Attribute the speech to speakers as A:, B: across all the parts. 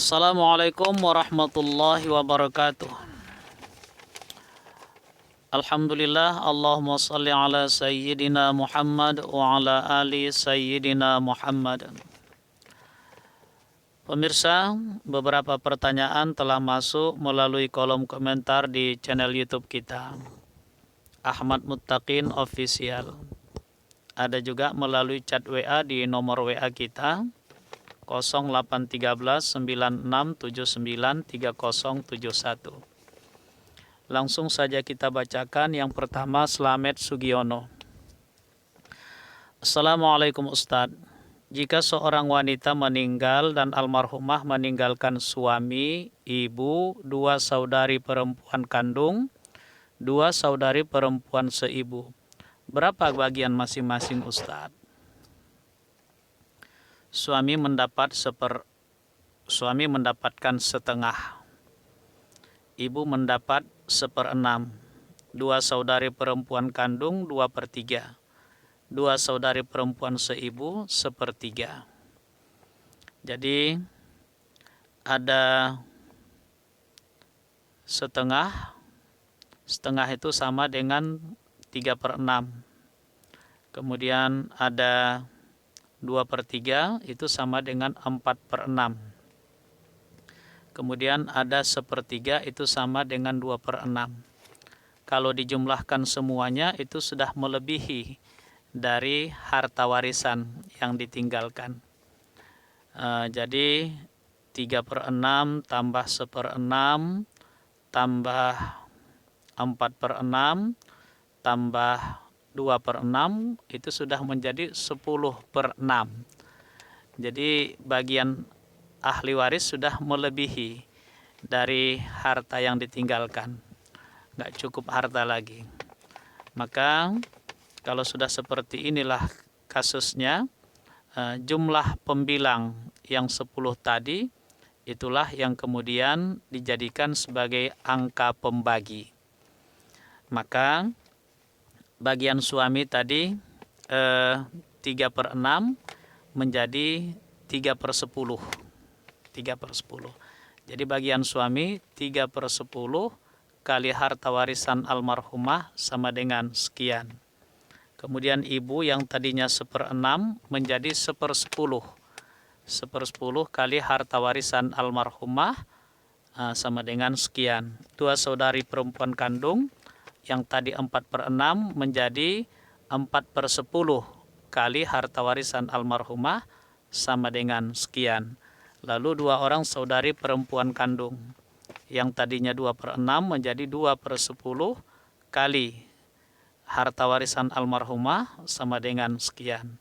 A: Assalamualaikum warahmatullahi wabarakatuh. Alhamdulillah, Allahumma salli ala Sayyidina Muhammad wa ala ali Sayyidina Muhammad. Pemirsa, beberapa pertanyaan telah masuk melalui kolom komentar di channel YouTube kita, Ahmad Muttaqin Official. Ada juga melalui chat WA di nomor WA kita 0813 9679 3071. Langsung saja kita bacakan. Yang pertama, Slamet Sugiono. Assalamualaikum Ustadz. Jika seorang wanita meninggal dan almarhumah meninggalkan suami, ibu, 2 saudari perempuan kandung, 2 saudari perempuan seibu, berapa bagian masing-masing Ustadz? Suami mendapatkan setengah, ibu mendapat 1/6, 2 saudari perempuan kandung 2/3, 2 saudari perempuan seibu 1/3. Jadi ada setengah itu sama dengan 3/6. Kemudian ada 2/3 itu sama dengan 4/6. Kemudian ada 1/3 itu sama dengan 2/6. Kalau dijumlahkan semuanya itu sudah melebihi dari harta warisan yang ditinggalkan. Jadi 3/6 tambah 1/6 tambah 4/6 tambah 2/6 itu sudah menjadi 10/6. Jadi bagian ahli waris sudah melebihi dari harta yang ditinggalkan. Nggak cukup harta lagi. Maka kalau sudah seperti inilah kasusnya, jumlah pembilang yang 10 tadi itulah yang kemudian dijadikan sebagai angka pembagi. Maka bagian suami tadi 3/6 menjadi 3/10. 3/10. Jadi bagian suami 3/10 kali harta warisan almarhumah sama dengan sekian. Kemudian ibu yang tadinya 1/6 menjadi 1/10. 1/10 kali harta warisan almarhumah sama dengan sekian. 2 saudari perempuan kandung yang tadi 4/6 menjadi 4/10 kali harta warisan almarhumah sama dengan sekian. Lalu 2 orang saudari perempuan kandung yang tadinya 2/6 menjadi 2/10 kali harta warisan almarhumah sama dengan sekian.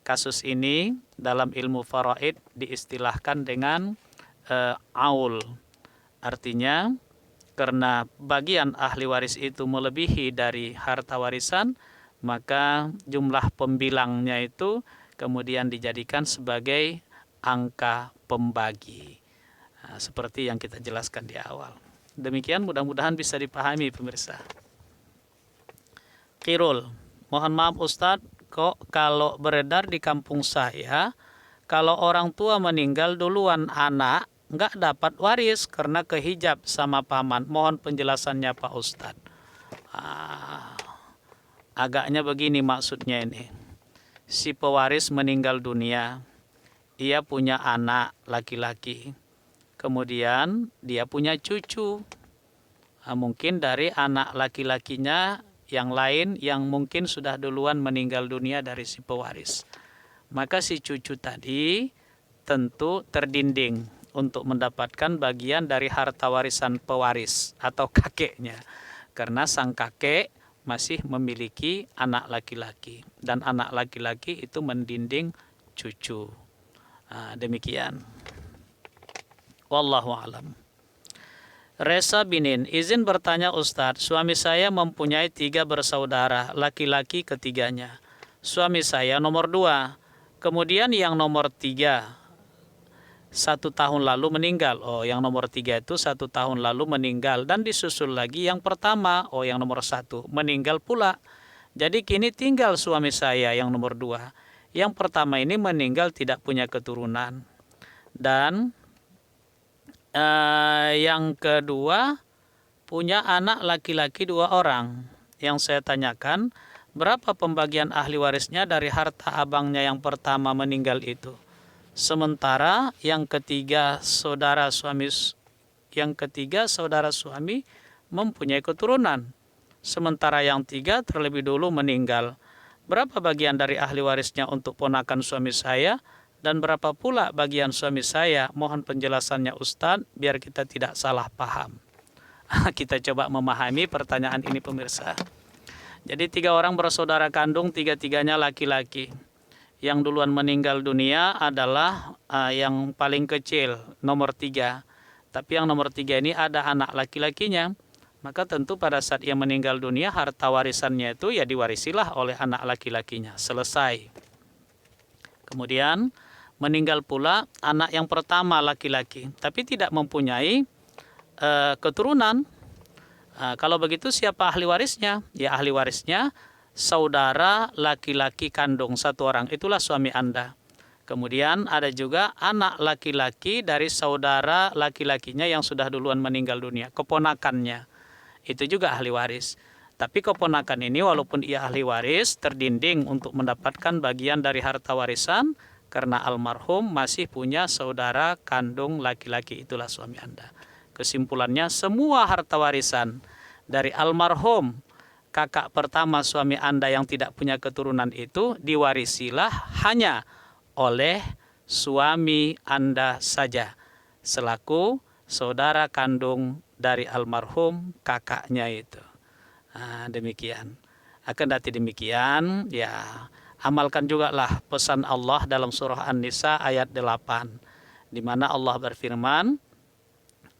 A: Kasus ini dalam ilmu faraid diistilahkan dengan aul. Artinya karena bagian ahli waris itu melebihi dari harta warisan, maka jumlah pembilangnya itu kemudian dijadikan sebagai angka pembagi. Seperti yang kita jelaskan di awal. Demikian, mudah-mudahan bisa dipahami pemirsa. Kirul, mohon maaf Ustadz, kok kalau beredar di kampung saya, kalau orang tua meninggal duluan anak nggak dapat waris karena kehijab sama paman. Mohon penjelasannya Pak Ustadz. Agaknya begini maksudnya ini. Si pewaris meninggal dunia, ia punya anak laki-laki, kemudian dia punya cucu. Mungkin dari anak laki-lakinya yang lain yang mungkin sudah duluan meninggal dunia dari si pewaris. Maka si cucu tadi tentu terdinding untuk mendapatkan bagian dari harta warisan pewaris atau kakeknya. Karena sang kakek masih memiliki anak laki-laki. Dan anak laki-laki itu mendinding cucu. Demikian. Wallahu a'lam. Resa Binin, izin bertanya Ustadz, suami saya mempunyai 3 bersaudara, laki-laki ketiganya. Suami saya nomor 2, kemudian yang nomor 3 1 tahun lalu meninggal. Yang nomor 3 itu 1 tahun lalu meninggal. Dan disusul lagi yang pertama, yang nomor 1 meninggal pula. Jadi kini tinggal suami saya yang nomor 2. Yang pertama ini meninggal tidak punya keturunan. Dan yang kedua, punya anak laki-laki 2 orang. Yang saya tanyakan, berapa pembagian ahli warisnya dari harta abangnya yang pertama meninggal itu? Sementara yang ketiga saudara suami mempunyai keturunan. Sementara yang 3 terlebih dulu meninggal. Berapa bagian dari ahli warisnya untuk ponakan suami saya? Dan berapa pula bagian suami saya? Mohon penjelasannya Ustadz, biar kita tidak salah paham. Kita coba memahami pertanyaan ini pemirsa. Jadi 3 orang bersaudara kandung, 3-tiganya laki-laki. Yang duluan meninggal dunia adalah yang paling kecil, nomor 3. Tapi yang nomor 3 ini ada anak laki-lakinya. Maka tentu pada saat ia meninggal dunia, harta warisannya itu ya diwarisilah oleh anak laki-lakinya. Selesai. Kemudian meninggal pula anak yang pertama laki-laki, tapi tidak mempunyai keturunan. Kalau begitu siapa ahli warisnya? Ya ahli warisnya saudara laki-laki kandung 1 orang, itulah suami Anda. Kemudian ada juga anak laki-laki dari saudara laki-lakinya yang sudah duluan meninggal dunia, keponakannya. Itu juga ahli waris. Tapi keponakan ini walaupun ia ahli waris, terdinding untuk mendapatkan bagian dari harta warisan karena almarhum masih punya saudara kandung laki-laki, itulah suami Anda. Kesimpulannya, semua harta warisan dari almarhum kakak pertama suami Anda yang tidak punya keturunan itu diwarisilah hanya oleh suami Anda saja selaku saudara kandung dari almarhum kakaknya itu. Demikian. Kendati demikian, ya amalkan juga lah pesan Allah dalam surah An-Nisa ayat 8, di mana Allah berfirman,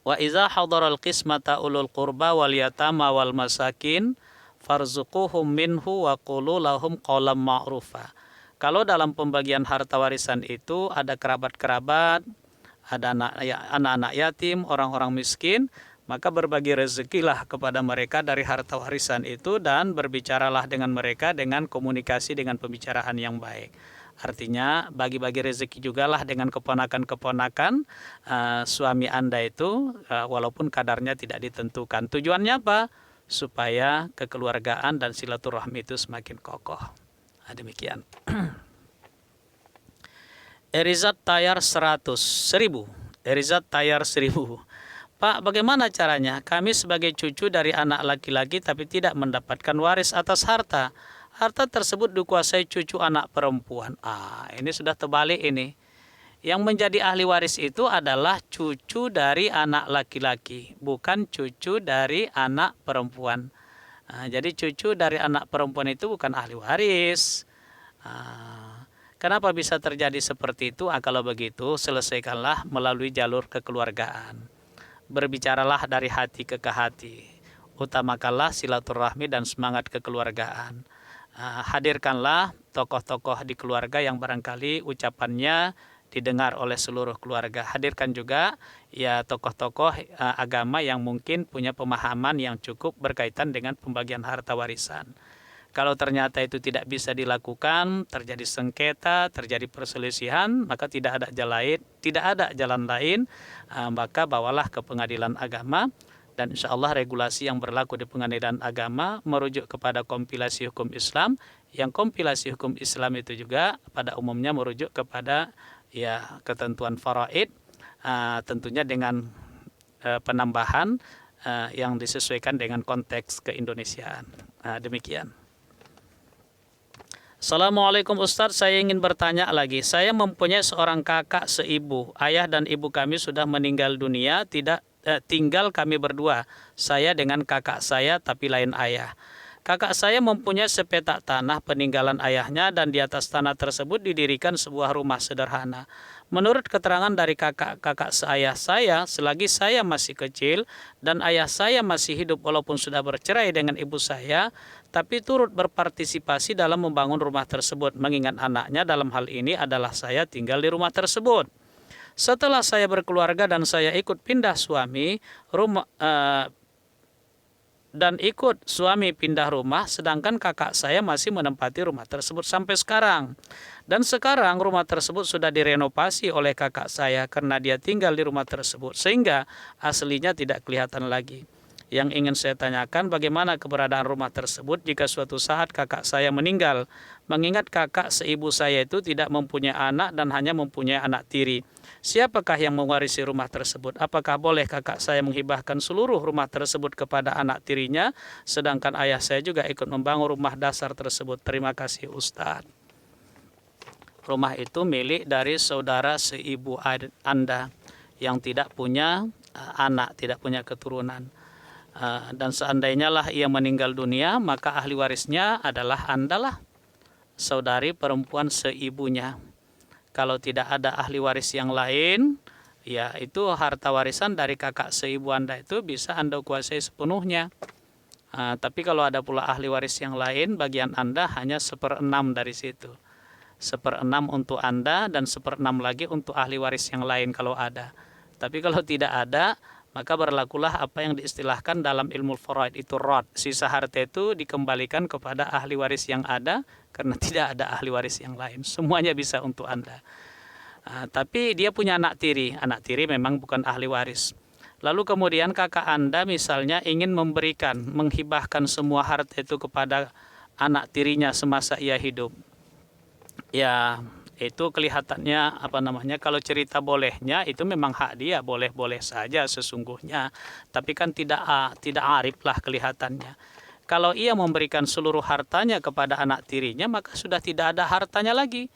A: wa iza hadaral qismata ulul qurba wal yatama wal masakin farzuquhum minhu wa qulu lahum qawlan ma'rufa. Kalau dalam pembagian harta warisan itu ada kerabat-kerabat, ada anak-anak yatim, orang-orang miskin, maka berbagi rezekilah kepada mereka dari harta warisan itu dan berbicaralah dengan mereka dengan komunikasi, dengan pembicaraan yang baik. Artinya bagi-bagi rezeki juga lah dengan keponakan-keponakan suami Anda itu, walaupun kadarnya tidak ditentukan. Tujuannya apa? Supaya kekeluargaan dan silaturahmi itu semakin kokoh. Demikian. Erizat Tayar 100.000. Erizat Tayar 1000. Pak, bagaimana caranya? Kami sebagai cucu dari anak laki-laki tapi tidak mendapatkan waris atas harta. Harta tersebut dikuasai cucu anak perempuan. Ini sudah terbalik ini. Yang menjadi ahli waris itu adalah cucu dari anak laki-laki, bukan cucu dari anak perempuan. Jadi cucu dari anak perempuan itu bukan ahli waris. Kenapa bisa terjadi seperti itu? Kalau begitu, selesaikanlah melalui jalur kekeluargaan. Berbicaralah dari hati ke hati. Utamakanlah silaturahmi dan semangat kekeluargaan. Hadirkanlah tokoh-tokoh di keluarga yang barangkali ucapannya didengar oleh seluruh keluarga. Hadirkan juga ya tokoh-tokoh agama yang mungkin punya pemahaman yang cukup berkaitan dengan pembagian harta warisan. Kalau ternyata itu tidak bisa dilakukan, terjadi sengketa, terjadi perselisihan, maka tidak ada jalan lain, maka bawalah ke pengadilan agama. Dan insya Allah regulasi yang berlaku di pengadilan agama merujuk kepada kompilasi hukum Islam, yang kompilasi hukum Islam itu juga pada umumnya merujuk kepada ya ketentuan faraid, tentunya dengan penambahan yang disesuaikan dengan konteks keindonesiaan. Demikian. Assalamualaikum Ustadz, saya ingin bertanya lagi. Saya mempunyai seorang kakak seibu. Ayah dan ibu kami sudah meninggal dunia, tinggal kami berdua. Saya dengan kakak saya tapi lain ayah. Kakak saya mempunyai sepetak tanah peninggalan ayahnya dan di atas tanah tersebut didirikan sebuah rumah sederhana. Menurut keterangan dari kakak seayah saya, selagi saya masih kecil dan ayah saya masih hidup walaupun sudah bercerai dengan ibu saya, tapi turut berpartisipasi dalam membangun rumah tersebut, mengingat anaknya dalam hal ini adalah saya tinggal di rumah tersebut. Setelah saya berkeluarga dan saya ikut pindah suami, dan ikut suami pindah rumah, sedangkan kakak saya masih menempati rumah tersebut sampai sekarang. Dan sekarang rumah tersebut sudah direnovasi oleh kakak saya karena dia tinggal di rumah tersebut, sehingga aslinya tidak kelihatan lagi. Yang ingin saya tanyakan, bagaimana keberadaan rumah tersebut jika suatu saat kakak saya meninggal? Mengingat kakak seibu saya itu tidak mempunyai anak dan hanya mempunyai anak tiri. Siapakah yang mewarisi rumah tersebut? Apakah boleh kakak saya menghibahkan seluruh rumah tersebut kepada anak tirinya, sedangkan ayah saya juga ikut membangun rumah dasar tersebut? Terima kasih Ustadz. Rumah itu milik dari saudara seibu Anda yang tidak punya anak, tidak punya keturunan. Dan seandainya lah ia meninggal dunia, maka ahli warisnya adalah Anda lah, saudari perempuan seibunya. Kalau tidak ada ahli waris yang lain, ya itu harta warisan dari kakak seibu Anda itu bisa Anda kuasai sepenuhnya. Tapi kalau ada pula ahli waris yang lain, bagian Anda hanya 1/6 dari situ. 1/6 untuk Anda dan 1/6 lagi untuk ahli waris yang lain kalau ada. Tapi kalau tidak ada, maka berlakulah apa yang diistilahkan dalam ilmu faraid itu rad. Sisa harta itu dikembalikan kepada ahli waris yang ada karena tidak ada ahli waris yang lain. Semuanya bisa untuk Anda. Tapi dia punya anak tiri. Anak tiri memang bukan ahli waris. Lalu kemudian kakak Anda misalnya ingin menghibahkan semua harta itu kepada anak tirinya semasa ia hidup. Ya, itu kelihatannya kalau cerita bolehnya itu memang hak dia, boleh-boleh saja sesungguhnya, tapi kan tidak arif lah kelihatannya. Kalau ia memberikan seluruh hartanya kepada anak tirinya, maka sudah tidak ada hartanya lagi,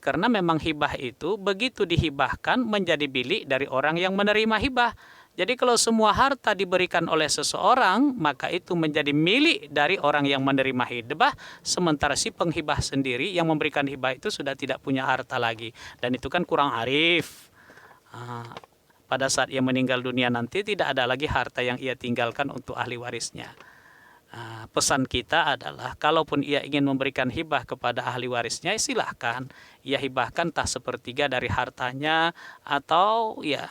A: karena memang hibah itu begitu dihibahkan menjadi milik dari orang yang menerima hibah. Jadi kalau semua harta diberikan oleh seseorang, maka itu menjadi milik dari orang yang menerima hibah, sementara si penghibah sendiri yang memberikan hibah itu sudah tidak punya harta lagi. Dan itu kan kurang arif. Pada saat ia meninggal dunia nanti tidak ada lagi harta yang ia tinggalkan untuk ahli warisnya. Pesan kita adalah, kalaupun ia ingin memberikan hibah kepada ahli warisnya, silahkan. Ia hibahkan entah 1/3 dari hartanya, atau ya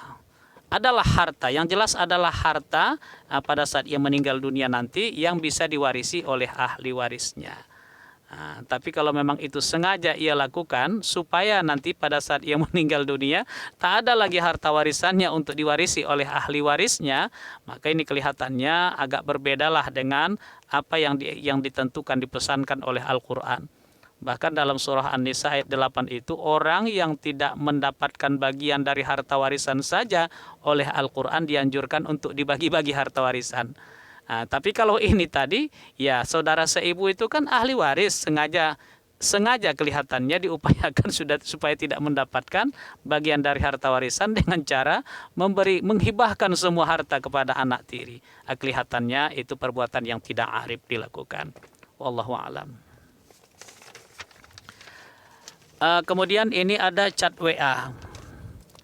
A: adalah harta, yang jelas adalah harta pada saat ia meninggal dunia nanti yang bisa diwarisi oleh ahli warisnya. Tapi kalau memang itu sengaja ia lakukan supaya nanti pada saat ia meninggal dunia tak ada lagi harta warisannya untuk diwarisi oleh ahli warisnya, maka ini kelihatannya agak berbedalah dengan apa yang ditentukan, dipesankan oleh Al-Quran. Bahkan dalam surah An-Nisa ayat 8 itu, orang yang tidak mendapatkan bagian dari harta warisan saja oleh Al-Quran dianjurkan untuk dibagi-bagi harta warisan. Tapi kalau ini tadi, ya saudara seibu itu kan ahli waris, sengaja kelihatannya diupayakan supaya tidak mendapatkan bagian dari harta warisan dengan cara menghibahkan semua harta kepada anak tiri. Kelihatannya itu perbuatan yang tidak arif dilakukan. Wallahu a'lam. Kemudian ini ada chat WA.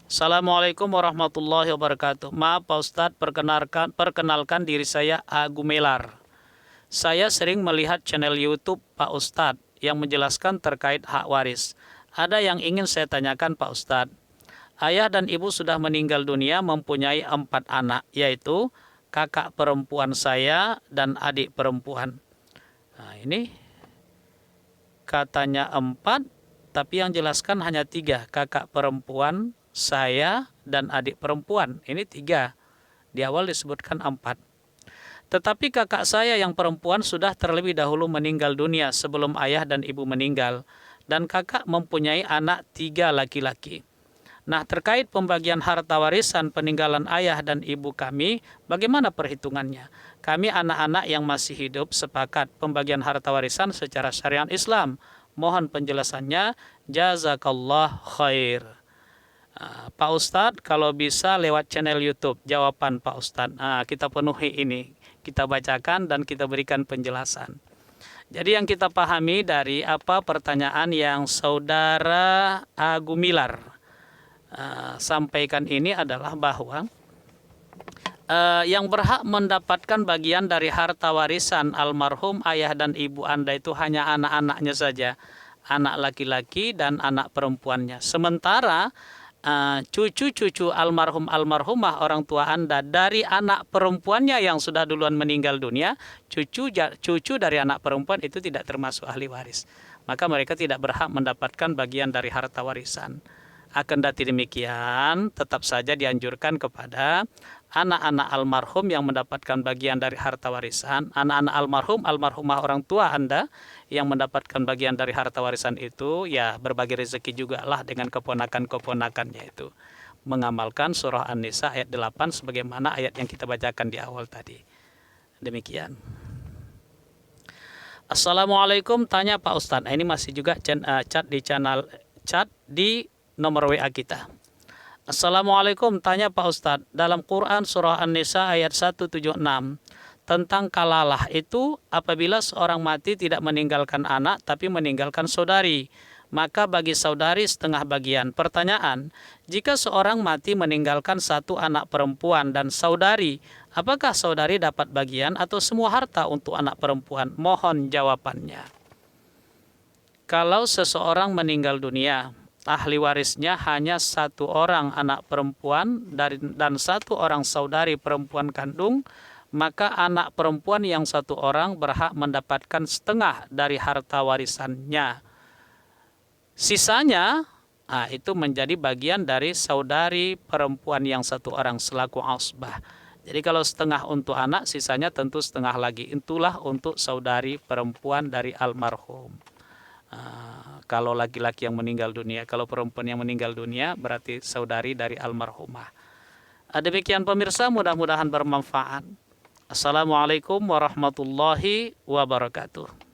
A: Assalamualaikum warahmatullahi wabarakatuh. Maaf Pak Ustadz, perkenalkan diri saya Agumelar. Saya sering melihat channel YouTube Pak Ustadz yang menjelaskan terkait hak waris. Ada yang ingin saya tanyakan Pak Ustadz. Ayah dan ibu sudah meninggal dunia, mempunyai 4 anak, yaitu kakak perempuan saya dan adik perempuan. Ini katanya 4, tapi yang jelaskan hanya 3, kakak perempuan, saya, dan adik perempuan. Ini 3, di awal disebutkan 4. Tetapi kakak saya yang perempuan sudah terlebih dahulu meninggal dunia sebelum ayah dan ibu meninggal. Dan kakak mempunyai anak 3 laki-laki. Nah, terkait pembagian harta warisan peninggalan ayah dan ibu kami, bagaimana perhitungannya? Kami anak-anak yang masih hidup sepakat pembagian harta warisan secara syariat Islam. Mohon penjelasannya, jazakallah khair. Pak Ustadz, kalau bisa lewat channel YouTube, jawaban Pak Ustadz. Kita penuhi ini, kita bacakan dan kita berikan penjelasan. Jadi yang kita pahami dari pertanyaan yang saudara Agumilar sampaikan ini adalah bahwa yang berhak mendapatkan bagian dari harta warisan almarhum ayah dan ibu Anda itu hanya anak-anaknya saja, anak laki-laki dan anak perempuannya. Sementara cucu-cucu almarhumah orang tua Anda dari anak perempuannya yang sudah duluan meninggal dunia, cucu dari anak perempuan itu tidak termasuk ahli waris. Maka mereka tidak berhak mendapatkan bagian dari harta warisan. Akan dati demikian, tetap saja dianjurkan kepada anak-anak almarhum yang mendapatkan bagian dari harta warisan, anak-anak almarhumah orang tua Anda yang mendapatkan bagian dari harta warisan itu, ya berbagi rezeki juga lah dengan keponakan-keponakannya itu. Mengamalkan surah An-Nisa ayat 8 sebagaimana ayat yang kita bacakan di awal tadi. Demikian. Assalamualaikum, tanya Pak Ustadz. Ini masih juga chat di nomor WA kita. Assalamualaikum, tanya Pak Ustadz. Dalam Quran surah An-Nisa ayat 176 tentang kalalah itu apabila seorang mati tidak meninggalkan anak tapi meninggalkan saudari, maka bagi saudari setengah bagian. Pertanyaan, jika seorang mati meninggalkan satu anak perempuan dan saudari, apakah saudari dapat bagian atau semua harta untuk anak perempuan? Mohon jawabannya. Kalau seseorang meninggal dunia, ahli warisnya hanya satu orang anak perempuan dan satu orang saudari perempuan kandung, maka anak perempuan yang satu orang berhak mendapatkan setengah dari harta warisannya. Sisanya itu menjadi bagian dari saudari perempuan yang satu orang selaku asbah. Jadi kalau setengah untuk anak, sisanya tentu setengah lagi. Itulah untuk saudari perempuan dari almarhum. Kalau laki-laki yang meninggal dunia, kalau perempuan yang meninggal dunia berarti saudari dari almarhumah. Demikian pemirsa, mudah-mudahan bermanfaat. Assalamualaikum warahmatullahi wabarakatuh.